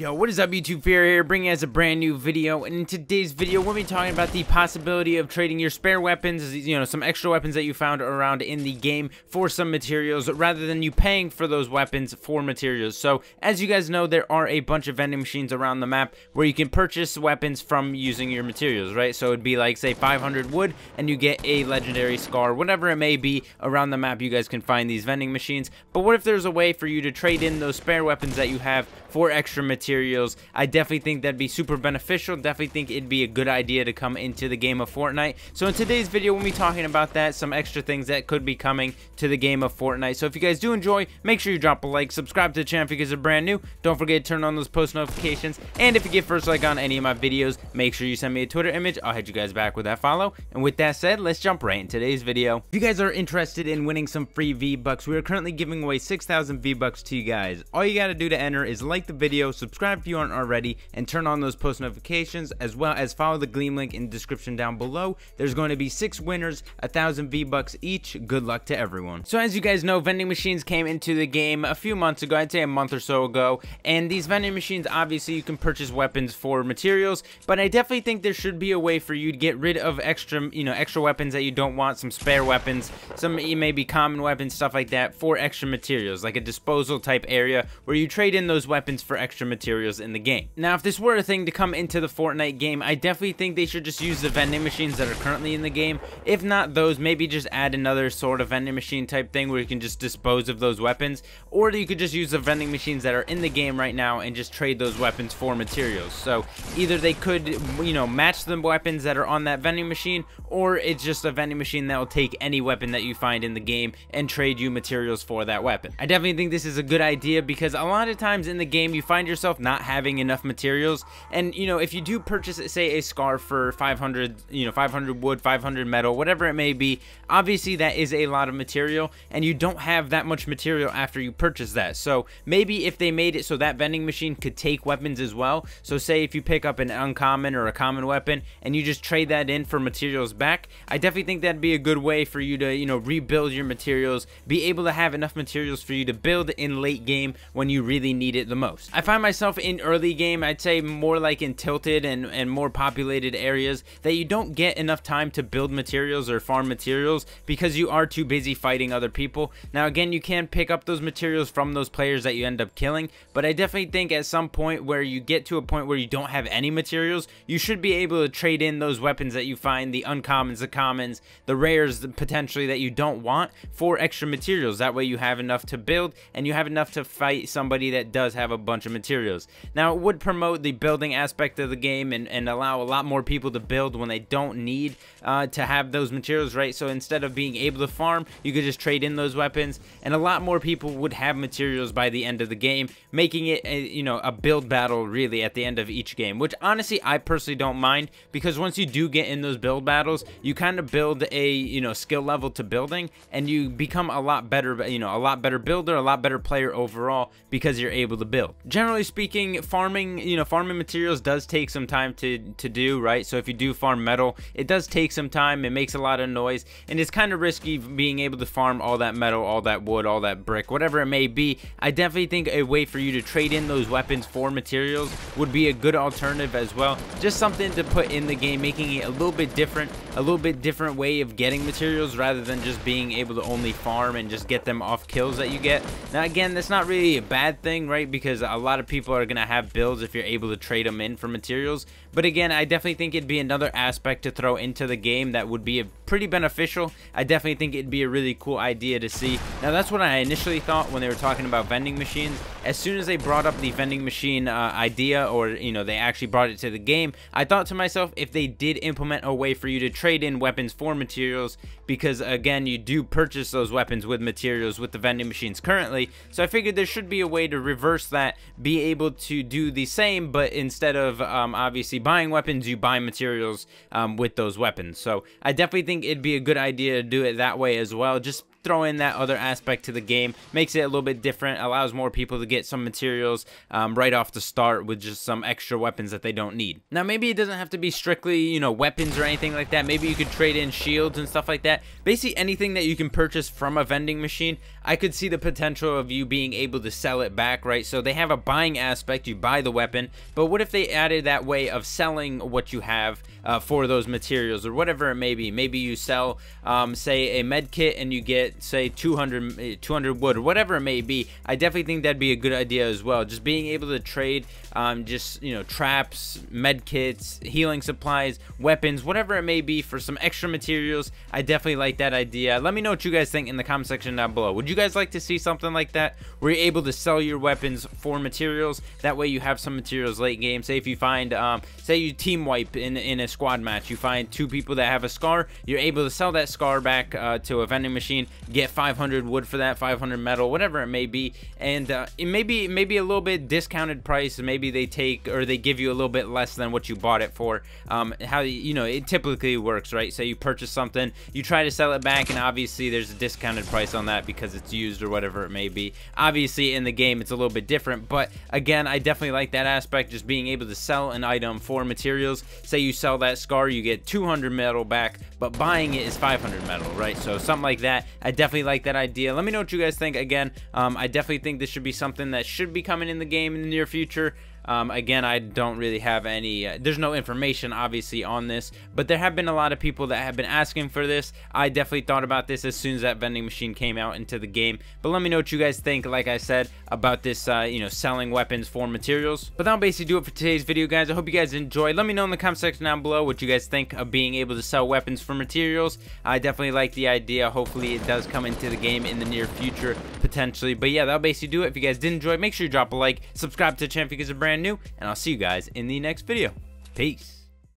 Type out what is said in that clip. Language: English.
Yo, what is up YouTube, Fury here, bringing us a brand new video. And in today's video, we'll be talking about the possibility of trading your spare weapons, some extra weapons that you found around in the game for some materials, rather than you paying for those weapons for materials. So, as you guys know, there are a bunch of vending machines around the map where you can purchase weapons from using your materials, right? So it'd be like, say, 500 wood, and you get a legendary scar, whatever it may be. Around the map, you guys can find these vending machines. But what if there's a way for you to trade in those spare weapons that you have for extra materials? I definitely think that'd be super beneficial. Definitely think it'd be a good idea to come into the game of Fortnite. So in today's video, we'll be talking about that, some extra things that could be coming to the game of Fortnite. So if you guys do enjoy, make sure you drop a like, subscribe to the channel if you guys are brand new. Don't forget to turn on those post notifications. And if you get first like on any of my videos, make sure you send me a Twitter image. I'll hit you guys back with that follow. And with that said, let's jump right in today's video. If you guys are interested in winning some free V-Bucks, we are currently giving away 6,000 V-Bucks to you guys. All you gotta do to enter is like the video, subscribe if you aren't already, and turn on those post notifications, as well as follow the Gleam link in the description down below. There's going to be 6 winners, 1,000 V-Bucks each. Good luck to everyone. So as you guys know, vending machines came into the game a few months ago, I'd say a month or so ago, and these vending machines, obviously you can purchase weapons for materials, but I definitely think there should be a way for you to get rid of extra weapons that you don't want, some spare weapons, some maybe common weapons, stuff like that, for extra materials, like a disposal type area where you trade in those weapons for extra materials in the game. Now, if this were a thing to come into the Fortnite game, I definitely think they should just use the vending machines that are currently in the game. If not those, maybe just add another sort of vending machine type thing where you can just dispose of those weapons, or you could just use the vending machines that are in the game right now and just trade those weapons for materials. So either they could, match the weapons that are on that vending machine, or it's just a vending machine that will take any weapon that you find in the game and trade you materials for that weapon. I definitely think this is a good idea because a lot of times in the game you find yourself not having enough materials, and if you do purchase, say, a scar for 500 wood, 500 metal, whatever it may be, obviously that is a lot of material, and you don't have that much material after you purchase that. So maybe if they made it so that vending machine could take weapons as well, so say if you pick up an uncommon or a common weapon and you just trade that in for materials back, I definitely think that'd be a good way for you to rebuild your materials, be able to have enough materials for you to build in late game when you really need it the most. I find myself in early game, I'd say more like in tilted and more populated areas, that you don't get enough time to build materials or farm materials because you are too busy fighting other people. Now again, you can pick up those materials from those players that you end up killing, but I definitely think at some point where you get to a point where you don't have any materials, you should be able to trade in those weapons that you find, the uncommons, the commons, the rares potentially that you don't want, for extra materials. That way you have enough to build and you have enough to fight somebody that does have a bunch of materials. Now it would promote the building aspect of the game and allow a lot more people to build when they don't need to have those materials, right? So instead of being able to farm, you could just trade in those weapons, and a lot more people would have materials by the end of the game, making it a build battle really at the end of each game, which honestly I personally don't mind, because once you do get in those build battles, you kind of build a skill level to building, and you become a lot better, a lot better builder, a lot better player overall, because you're able to build. Generally speaking, farming materials does take some time to do, right? So if you do farm metal, it does take some time, it makes a lot of noise, and it's kind of risky being able to farm all that metal, all that wood, all that brick, whatever it may be. I definitely think a way for you to trade in those weapons for materials would be a good alternative as well. Just something to put in the game, making it a little bit different way of getting materials, rather than just being able to only farm and just get them off kills that you get. Now again, that's not really a bad thing, right? Because a lot of people are gonna have builds if you're able to trade them in for materials. But again, I definitely think it'd be another aspect to throw into the game that would be pretty beneficial. I definitely think it'd be a really cool idea to see. Now that's what I initially thought when they were talking about vending machines. As soon as they brought up the vending machine idea, or they actually brought it to the game, I thought to myself, if they did implement a way for you to trade in weapons for materials, because again, you do purchase those weapons with materials with the vending machines currently, so I figured there should be a way to reverse that, be able to do the same, but instead of obviously buying weapons, you buy materials with those weapons. So I definitely think it'd be a good idea to do it that way as well, just throw in that other aspect to the game, makes it a little bit different, allows more people to get some materials right off the start with just some extra weapons that they don't need. Now, maybe it doesn't have to be strictly, you know, weapons or anything like that. Maybe you could trade in shields and stuff like that. Basically anything that you can purchase from a vending machine, I could see the potential of you being able to sell it back, right? So they have a buying aspect, you buy the weapon, but what if they added that way of selling what you have for those materials or whatever it may be? Maybe you sell, say, a med kit and you get, say, 200 wood or whatever it may be. I definitely think that'd be a good idea as well. Just being able to trade just, you know, traps, med kits, healing supplies, weapons, whatever it may be for some extra materials. I definitely like that idea. Let me know what you guys think in the comment section down below. Would you guys like to see something like that where you're able to sell your weapons for materials? That way you have some materials late game. Say if you find, say you team wipe in a squad match, you find 2 people that have a scar, you're able to sell that scar back to a vending machine, get 500 wood for that, 500 metal, whatever it may be, and it may be a little bit discounted price. Maybe they take, or they give you a little bit less than what you bought it for. How, you know, it typically works, right? Say you purchase something, you try to sell it back, and obviously there's a discounted price on that because it's used or whatever it may be. Obviously in the game it's a little bit different, but again, I definitely like that aspect, just being able to sell an item for materials. Say you sell that scar, you get 200 metal back, but buying it is 500 metal, right? So something like that, I definitely like that idea. Let me know what you guys think. Again, I definitely think this should be something that should be coming in the game in the near future. Again, I don't really have any, there's no information obviously on this, but there have been a lot of people that have been asking for this. I definitely thought about this as soon as that vending machine came out into the game, but let me know what you guys think, like I said, about this, you know, selling weapons for materials. But that'll basically do it for today's video, guys. I hope you guys enjoyed. Let me know in the comment section down below what you guys think of being able to sell weapons for materials. I definitely like the idea. Hopefully it does come into the game in the near future, potentially. But yeah, that'll basically do it. If you guys did enjoy, make sure you drop a like, subscribe to the channel if you guys are brand new, and I'll see you guys in the next video. Peace.